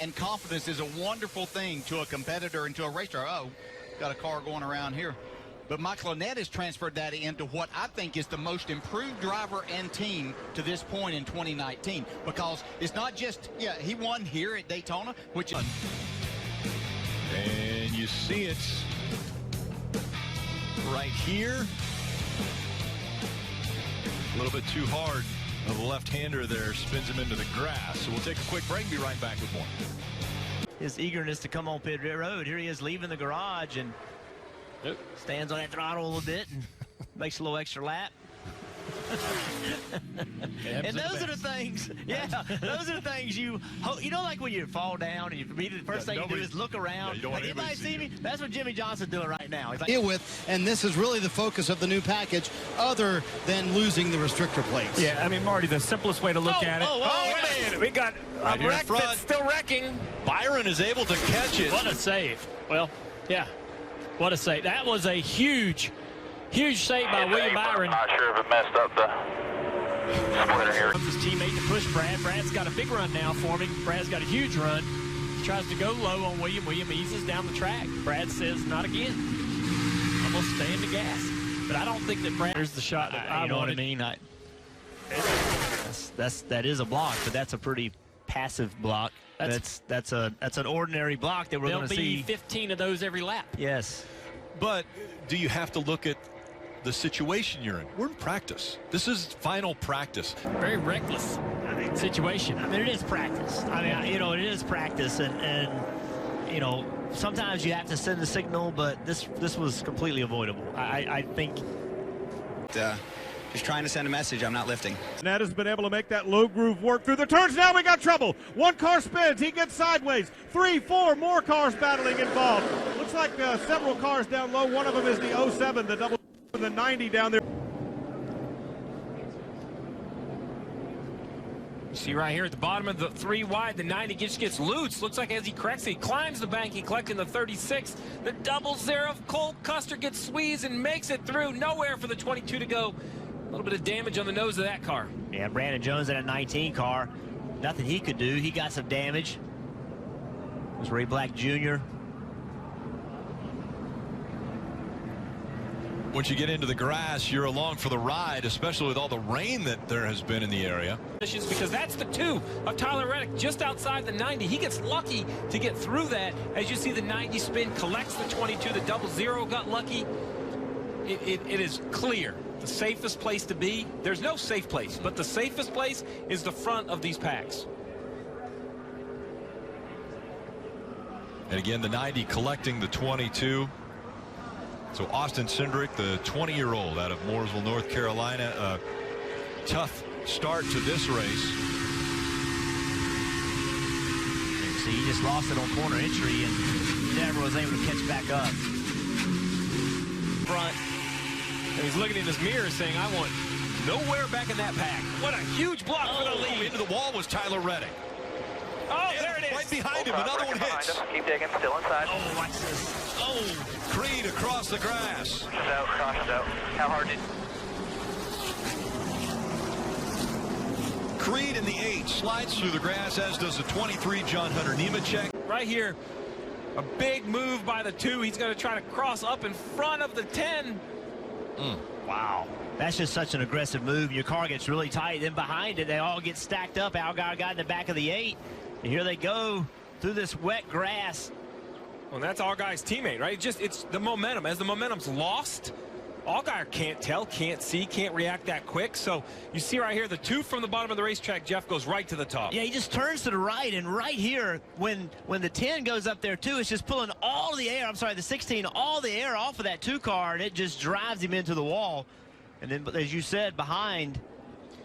and confidence is a wonderful thing to a competitor and to a racer. Oh, got a car going around here. But Michael Annett has transferred that into what I think is the most improved driver and team to this point in 2019. Because it's not just, yeah, he won here at Daytona, which is... And you see it right here. A little bit too hard of the left-hander there, spins him into the grass. So we'll take a quick break and be right back with more. His eagerness to come on pit road. Here he is leaving the garage and stands on that throttle a little bit and makes a little extra lap. And those are the things, those are the things you know, like when you fall down and the first thing you do is look around. You don't want anybody see me? That's what Jimmie Johnson's doing right now. He's like, deal with, and this is really the focus of the new package, other than losing the restrictor plates. Yeah, I mean, Marty, the simplest way to look at it. Man, we got right a wreck that's still wrecking. Byron is able to catch it. What a save. Well, yeah, what a save. That was a huge save by William Byron. I'm not sure if it messed up the splitter here. His teammate to push Brad. Brad's got a big run now for him. Brad's got a huge run. He tries to go low on William. William eases down the track. Brad says, not again. I'm going to stay in the gas. But I don't think that Brad... There's the shot that I you know wanted. what I mean? That is a block, but that's a pretty passive block. That's an ordinary block that we're going to see. There'll be 15 of those every lap. Yes. But do you have to look at the situation you're in? We're in practice. This is final practice. Very reckless situation. I mean, it is practice. I mean, you know, it is practice, and you know, sometimes you have to send the signal, but this was completely avoidable. I think. Just trying to send a message, I'm not lifting. Ned has been able to make that low groove work through the turns. Now we got trouble. One car spins. He gets sideways. 3, 4 more cars battling involved. Looks like several cars down low. One of them is the 07, the double, the 90 down there. You see right here at the bottom of the 3 wide, the 90 just gets loose. Looks like as he corrects it, he climbs the bank, he collecting the 36. The 00, Cole Custer gets squeezed and makes it through. Nowhere for the 22 to go. A little bit of damage on the nose of that car. Yeah, Brandon Jones in a 19 car. Nothing he could do. He got some damage. It was Ray Black Jr. Once you get into the grass, you're along for the ride, especially with all the rain that there has been in the area. Because that's the 2 of Tyler Reddick just outside the 90. He gets lucky to get through that. As you see the 90 spin, collects the 22. The 00 got lucky. It is clear. The safest place to be, there's no safe place, but the safest place is the front of these packs. And again, the 90 collecting the 22. So Austin Cindric, the 20-year-old out of Mooresville, North Carolina, a tough start to this race. See, he just lost it on corner entry and never was able to catch back up. Front. And he's looking in his mirror saying, I want nowhere back in that pack. What a huge block for the lead. Into the wall was Tyler Reddick. Oh, there it is. Right behind him, another one hits. Keep digging, still inside. Oh, watch this. Oh, Creed across the grass. Caution's out, caution's out. How hard did... Creed in the 8 slides through the grass, as does the 23, John Hunter Nemechek. Right here, a big move by the 2. He's going to try to cross up in front of the 10. Wow. That's just such an aggressive move. Your car gets really tight. Then behind it, they all get stacked up. Allgaier got in the back of the 8. And here they go through this wet grass. Well, that's Allgaier's teammate, right? It's the momentum. As the momentum's lost, Allgaier can't tell, can't see, can't react that quick. So you see right here, the 2 from the bottom of the racetrack, Jeff, goes right to the top. Yeah, he just turns to the right, and right here, when the 10 goes up there too, it's just pulling all the air, I'm sorry, the 16, all the air off of that 2 car, and it just drives him into the wall. And then, as you said, behind,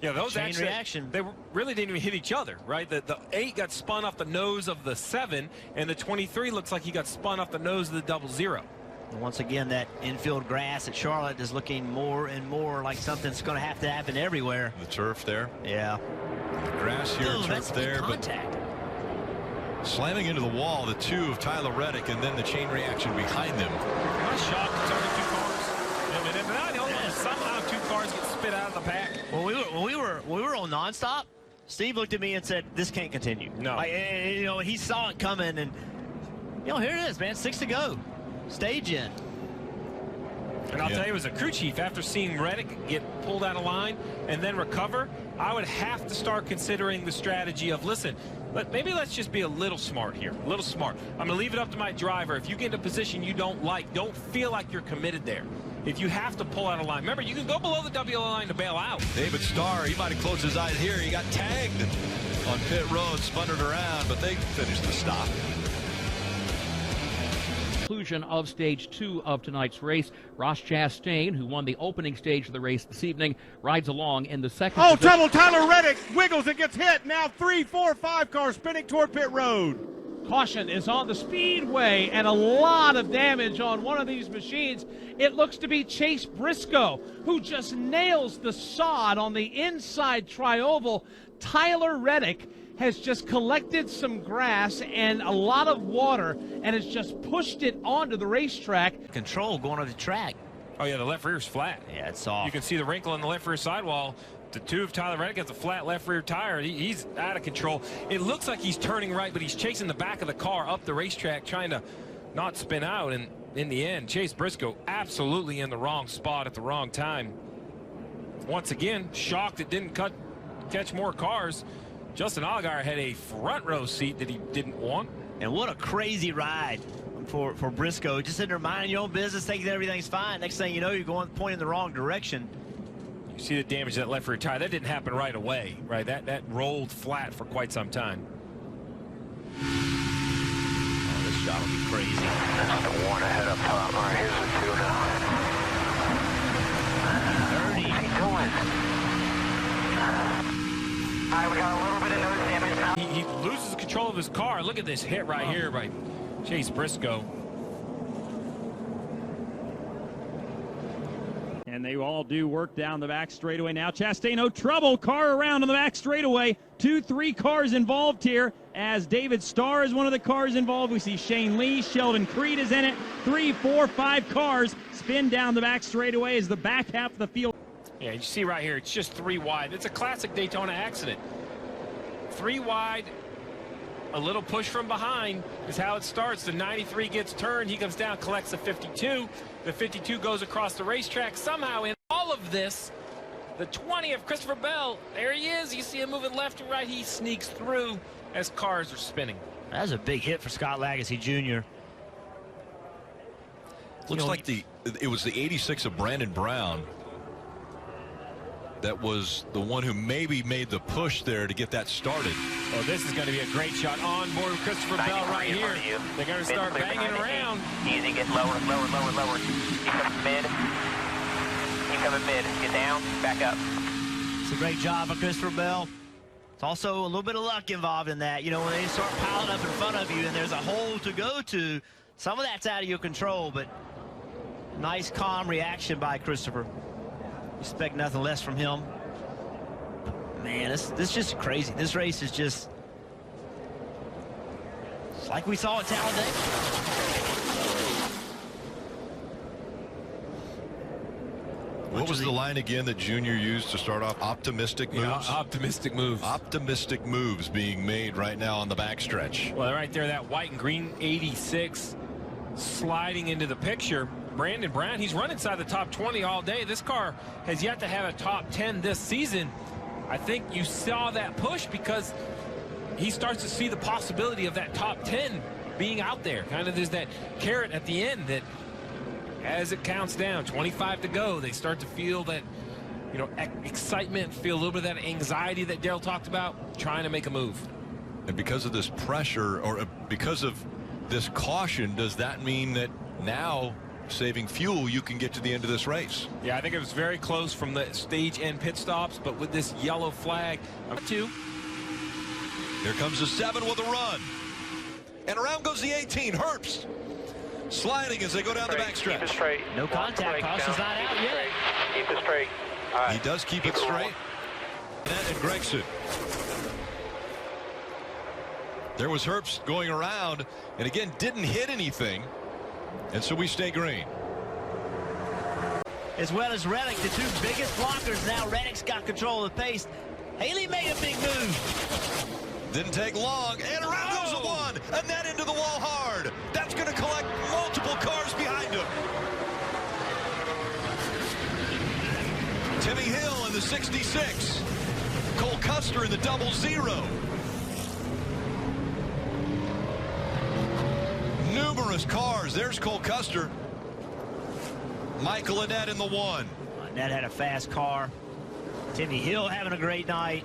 yeah, those chain reaction. They really didn't even hit each other, right? The 8 got spun off the nose of the 7, and the 23 looks like he got spun off the nose of the 00. And once again, that infield grass at Charlotte is looking more and more like something's going to have to happen everywhere. The turf there. Yeah. The grass here, Ooh, turf there, but slamming into the wall, the 2 of Tyler Reddick, and then the chain reaction behind them. I'm shocked it's only 2 cars. And not only somehow 2 cars get spit out of the pack. Well, we were on nonstop. Steve looked at me and said, this can't continue. No. Like, you know, he saw it coming, and, you know, here it is, man. 6 to go. Stage in. And I'll tell you, as a crew chief, after seeing Reddick get pulled out of line and then recover, I would have to start considering the strategy of, listen, maybe let's just be a little smart here, a little smart. I'm going to leave it up to my driver. If you get in a position you don't like, don't feel like you're committed there. If you have to pull out a line, remember, you can go below the WL line to bail out. David Starr, he might have closed his eyes here. He got tagged on pit road, spun it around, but they finished the stop. Conclusion of stage 2 of tonight's race. Ross Chastain, who won the opening stage of the race this evening, rides along in the second Oh, position. trouble. Tyler Reddick wiggles and gets hit. Now 3, 4, 5 cars spinning toward pit road. Caution is on the speedway, and a lot of damage on one of these machines. It looks to be Chase Briscoe, who just nails the sod on the inside trioval. Tyler Reddick has just collected some grass and a lot of water and has just pushed it onto the racetrack. Control going on the track. Oh, yeah, the left rear's flat. Yeah, it's soft. You can see the wrinkle in the left rear sidewall. The two of Tyler Reddick has a flat left rear tire. He's out of control. It looks like he's turning right, but he's chasing the back of the car up the racetrack, trying to not spin out. And in the end, Chase Briscoe absolutely in the wrong spot at the wrong time. Once again, shocked it didn't catch more cars. Justin Allgaier had a front row seat that he didn't want. And what a crazy ride for Briscoe. Just in there minding your own business, thinking that everything's fine. Next thing you know, you're pointing in the wrong direction. You see the damage to that left rear tire. That didn't happen right away, right? That rolled flat for quite some time. Oh, this shot will be crazy. That's the one ahead up top. All right, here's the 2 now. 30. What are you doing? All right, we got a little bit of nose damage now. He loses control of his car. Look at this hit right here by Chase Briscoe. And they all do work down the back straightaway now. Chastain, no trouble. Car around on the back straightaway. 2, 3 cars involved here. As David Starr is one of the cars involved. We see Shane Lee, Sheldon Creed is in it. 3, 4, 5 cars spin down the back straightaway as the back half of the field. Yeah, you see right here, it's just 3 wide. It's a classic Daytona accident. 3 wide, a little push from behind is how it starts. The 93 gets turned, he comes down, collects the 52. The 52 goes across the racetrack. Somehow in all of this, the 20 of Christopher Bell, there he is. You see him moving left and right. He sneaks through as cars are spinning. That was a big hit for Scott Lagasse Jr. Looks like it was the 86 of Brandon Brown that was the one who maybe made the push there to get that started. Oh, this is going to be a great shot on board with Christopher Bell right here. They're going to start banging around. Easy, get lower, lower, lower, lower. Keep coming mid. Keep coming mid. Get down, back up. It's a great job by Christopher Bell. It's also a little bit of luck involved in that. You know, when they start piling up in front of you and there's a hole to go to, some of that's out of your control, but nice, calm reaction by Christopher. Expect nothing less from him. Man, this is just crazy. This race is just it's like we saw at Talladega. What was the line again that Junior used to start off? Optimistic moves? Yeah, optimistic moves. Optimistic moves being made right now on the backstretch. Well, right there, that white and green 86 sliding into the picture. Brandon Brown, he's run inside the top 20 all day. This car has yet to have a top 10 this season. I think you saw that push because he starts to see the possibility of that top 10 being out there. Kind of there's that carrot at the end that as it counts down, 25 to go, they start to feel that, you know, excitement, feel a little bit of that anxiety that Darrell talked about, trying to make a move. And because of this pressure, or because of this caution, does that mean that now, saving fuel, you can get to the end of this race? Yeah, I think it was very close from the stage end pit stops, but with this yellow flag, Here comes the 7 with a run. And around goes the 18, Herbst. Sliding as they go down the backstretch. Keep it straight. No contact, caution's not out yet. Keep it straight. All right. He does keep it straight. And Gregson. There was Herbst going around, and again, didn't hit anything. And so we stay green. As well as Reddick, the two biggest blockers now. Reddick's got control of the pace. Haley made a big move. Didn't take long, and around goes the one, and that into the wall hard. That's going to collect multiple cars behind him. Timmy Hill in the 66. Cole Custer in the 00. Numerous cars. There's Cole Custer. Michael Annette in the 1. Annette had a fast car. Timmy Hill having a great night.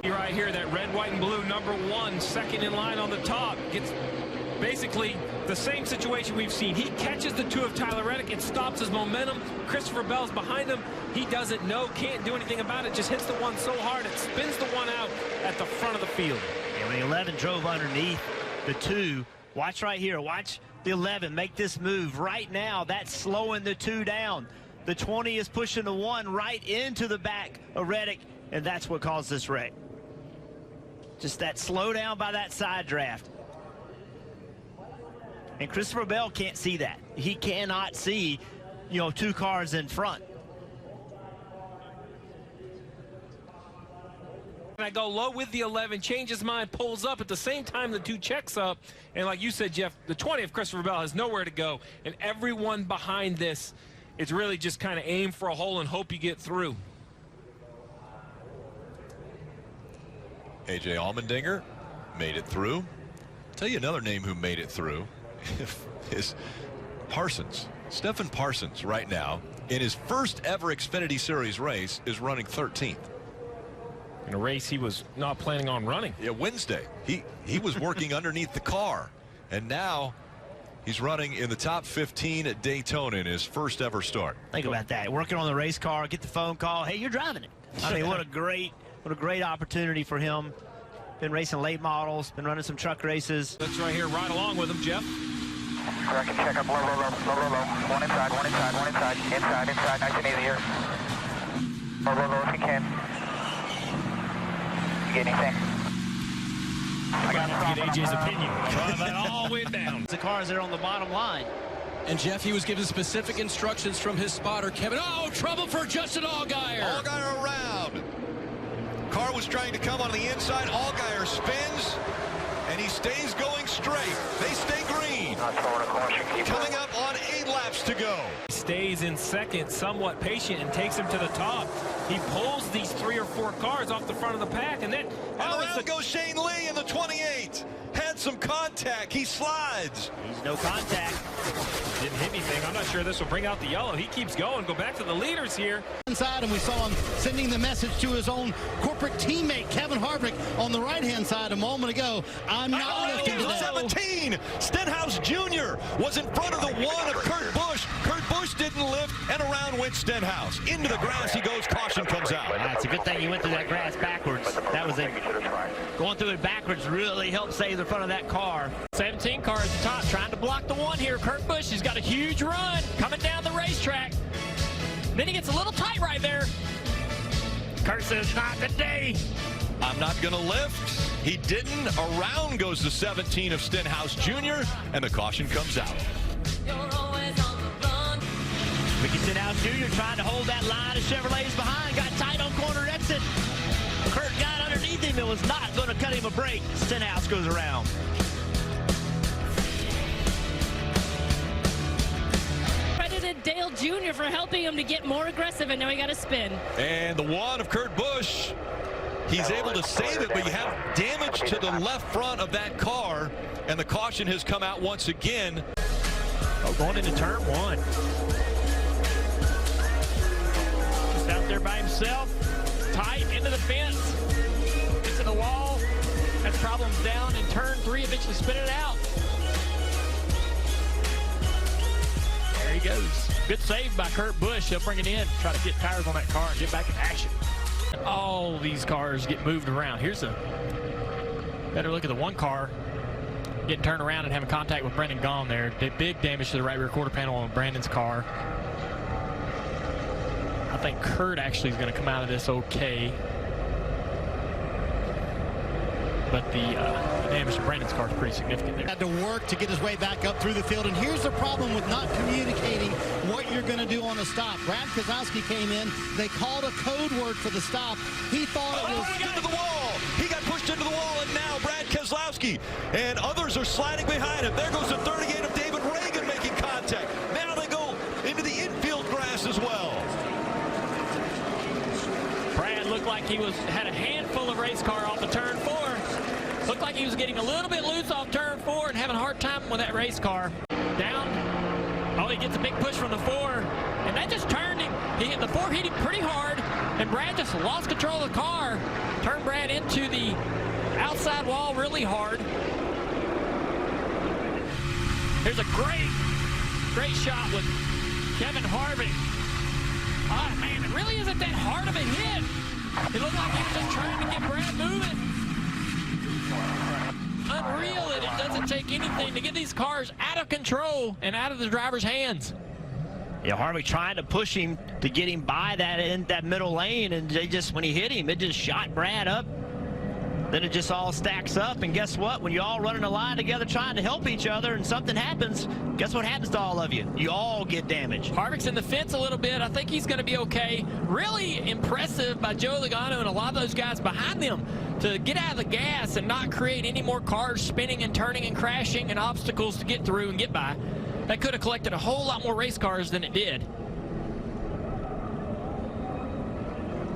Right here, that red, white, and blue number 1, second in line on the top. Gets basically the same situation we've seen. He catches the 2 of Tyler Reddick and stops his momentum. Christopher Bell's behind him. He doesn't know, can't do anything about it. Just hits the 1 so hard it spins the 1 out at the front of the field. And when the 11 drove underneath the 2, watch right here. Watch the 11 make this move right now. That's slowing the 2 down. The 20 is pushing the 1 right into the back of Reddick, and that's what caused this wreck. Just that slow down by that side draft. And Christopher Bell can't see that. He cannot see, 2 cars in front. I go low with the 11, changes his mind, pulls up. At the same time, the 2 checks up. And like you said, Jeff, the 20 of Christopher Bell has nowhere to go. And everyone behind this is really just kind of aim for a hole and hope you get through. AJ Allmendinger made it through. I'll tell you another name who made it through is Parsons. Stephen Parsons right now in his first ever Xfinity Series race is running 13th. In a race he was not planning on running. Yeah, Wednesday. He was working underneath the car, and now he's running in the top 15 at Daytona in his first ever start. Think about that. Working on the race car, get the phone call. Hey, you're driving it. I mean, what a great opportunity for him. Been racing late models, been running some truck races. That's right here, right along with him, Jeff. Correction, check up, low. One inside. Inside, nice and easy here. Low if you can. You get anything? I got to get AJ's opinion. Drive that all the way down. The cars that are on the bottom line. And Jeff, he was given specific instructions from his spotter, Kevin. Oh, trouble for Justin Allgaier. Allgaier around. Car was trying to come on the inside. Allgaier spins, and he stays going straight. They stay green. Coming up on 8 laps to go. He stays in second, somewhat patient, and takes him to the top. He pulls these 3 or 4 cars off the front of the pack, and then around goes Shane Lee in the 28. Had some contact. He slides. He's no contact. Didn't hit anything. I'm not sure this will bring out the yellow. He keeps going. Go back to the leaders here. Inside, and we saw him sending the message to his own corporate teammate, Kevin Harvick, on the right-hand side a moment ago. I'm not lifting today. 17. Stenhouse Jr. was in front of the 1 of Kurt Busch. Kurt Busch didn't lift, and around went Stenhouse. Into the grass he goes. Caution comes out. It's a good thing he went through that grass backwards. That was going through it backwards really helped save the front of that car. 17 car at the top, trying to block the 1 here. Kurt Busch has got a huge run coming down the racetrack. Then he gets a little tight right there. Kurt says, not today. I'm not going to lift. He didn't. Around goes the 17 of Stenhouse Jr., and the caution comes out. Ricky Stenhouse Jr. trying to hold that line of Chevrolets behind. Got tight on corner exit. Kurt got underneath him and was not going to cut him a break. Stenhouse goes around. Credited Dale Jr. for helping him to get more aggressive, and now he got a spin. And the 1 of Kurt Busch, he's able to save it, but you have damage to the left front of that car, and the caution has come out once again. Oh, going into turn 1. Just out there by himself. Tight into the fence. Gets in the wall. Has problems down in turn 3. Eventually spin it out. There he goes. Good save by Kurt Busch. He'll bring it in. Try to get tires on that car and get back in action. All these cars get moved around. Here's a better look at the 1 car getting turned around and having contact with Brendan Gaughan there. Big damage to the right rear quarter panel on Brandon's car. I think Kurt actually is going to come out of this okay. but the damage to Brandon's car is pretty significant there. Had to work to get his way back up through the field, and here's the problem with not communicating what you're going to do on a stop. Brad Keselowski came in. They called a code word for the stop. He thought it was... He got into the wall. He got pushed into the wall, and now Brad Keselowski and others are sliding behind him. There goes the 38 of David Reagan making contact. Now they go into the infield grass as well. Brad looked like he had a handful of race car off of turn 4. Looked like he was getting a little bit loose off turn 4 and having a hard time with that race car. Down. Oh, he gets a big push from the 4, and that just turned him. The 4 hit him pretty hard, and Brad just lost control of the car. Turned Brad into the outside wall really hard. Here's a great shot with Kevin Harvick. Oh, man, it really isn't that hard of a hit. It looked like he was just trying to get Brad moving. Unreal that it doesn't take anything to get these cars out of control and out of the driver's hands. Yeah, Harvick trying to push him to get him by that middle lane, and when he hit him, it just shot Brad up. Then it just all stacks up, and guess what? When you're all running a line together trying to help each other and something happens, guess what happens to all of you? You all get damaged. Harvick's in the fence a little bit. I think he's going to be okay. Really impressive by Joe Logano and a lot of those guys behind them to get out of the gas and not create any more cars spinning and turning and crashing and obstacles to get through and get by. That could have collected a whole lot more race cars than it did.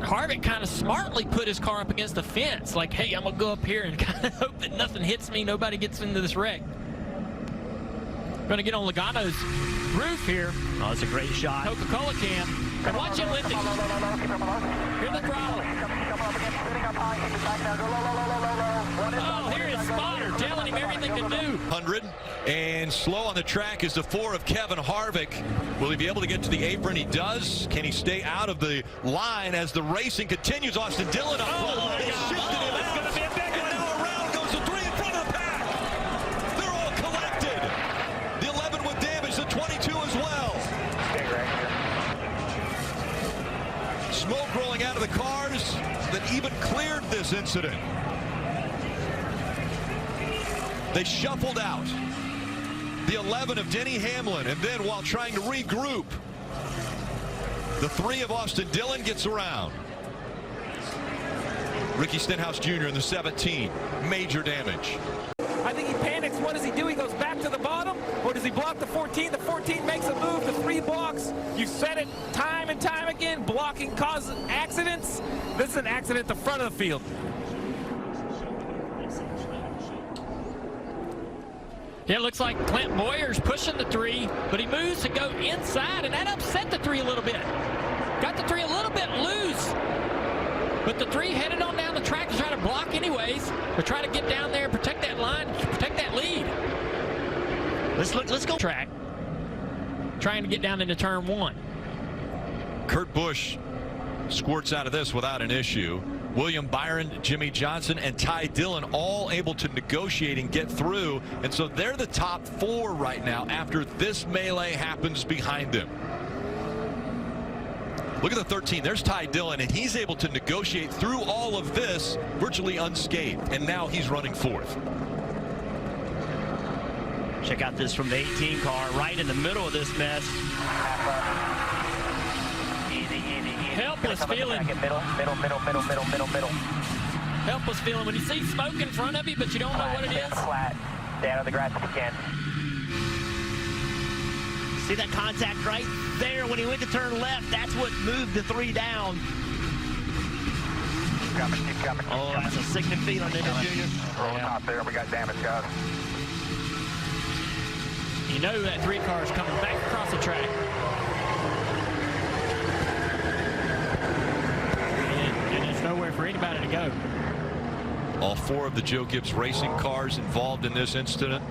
Harvick kind of smartly put his car up against the fence, like, hey, I'm going to go up here and kind of hope that nothing hits me, nobody gets into this wreck. Going to get on Logano's roof here. Oh, that's a great shot. Coca-Cola can. And watch him lift it. Hear the throttle. Oh, here is Spotter telling him everything to do. 100, and slow on the track is the 4 of Kevin Harvick. Will he be able to get to the apron? He does. Can he stay out of the line as the racing continues? Austin Dillon up front. Oh, They shifted him it's out. going to be a big one. And now around goes the 3 in front of the pack. They're all collected. The 11 with damage, the 22 as well. Smoke rolling out of the cars that even cleared this incident. They shuffled out. The 11 of Denny Hamlin, and then while trying to regroup, the 3 of Austin Dillon gets around. Ricky Stenhouse Jr. in the 17, major damage. I think he panics. What does he do? He goes back to the bottom, or does he block the 14? The 14 makes a move. The 3 blocks. You said it time and time again. Blocking causes accidents. This is an accident at the front of the field. Yeah, it looks like Clint Boyer's pushing the 3, but he moves to go inside, and that upset the 3 a little bit. Got the 3 a little bit loose, but the 3 headed on down the track to try to block anyways, to try to get down there and protect that line, protect that lead. Let's go track. Trying to get down into turn 1. Kurt Busch squirts out of this without an issue. William Byron, Jimmy Johnson, and Ty Dillon all able to negotiate and get through. And so they're the top 4 right now after this melee happens behind them. Look at the 13. There's Ty Dillon, and he's able to negotiate through all of this virtually unscathed. And now he's running 4th. Check out this from the 18 car right in the middle of this mess. Helpless feeling. Middle. Helpless feeling when you see smoke in front of you, but you don't know what it is. Flat. Stay out of the grass if you can. See that contact right there when he went to turn left? That's what moved the 3 down. Keep coming. Oh, that's a sickening feeling, isn't it, Junior? Roll top there. We got damage, guys. You know that 3 car is coming back across the track. And there's nowhere for anybody to go. All 4 of the Joe Gibbs Racing cars involved in this incident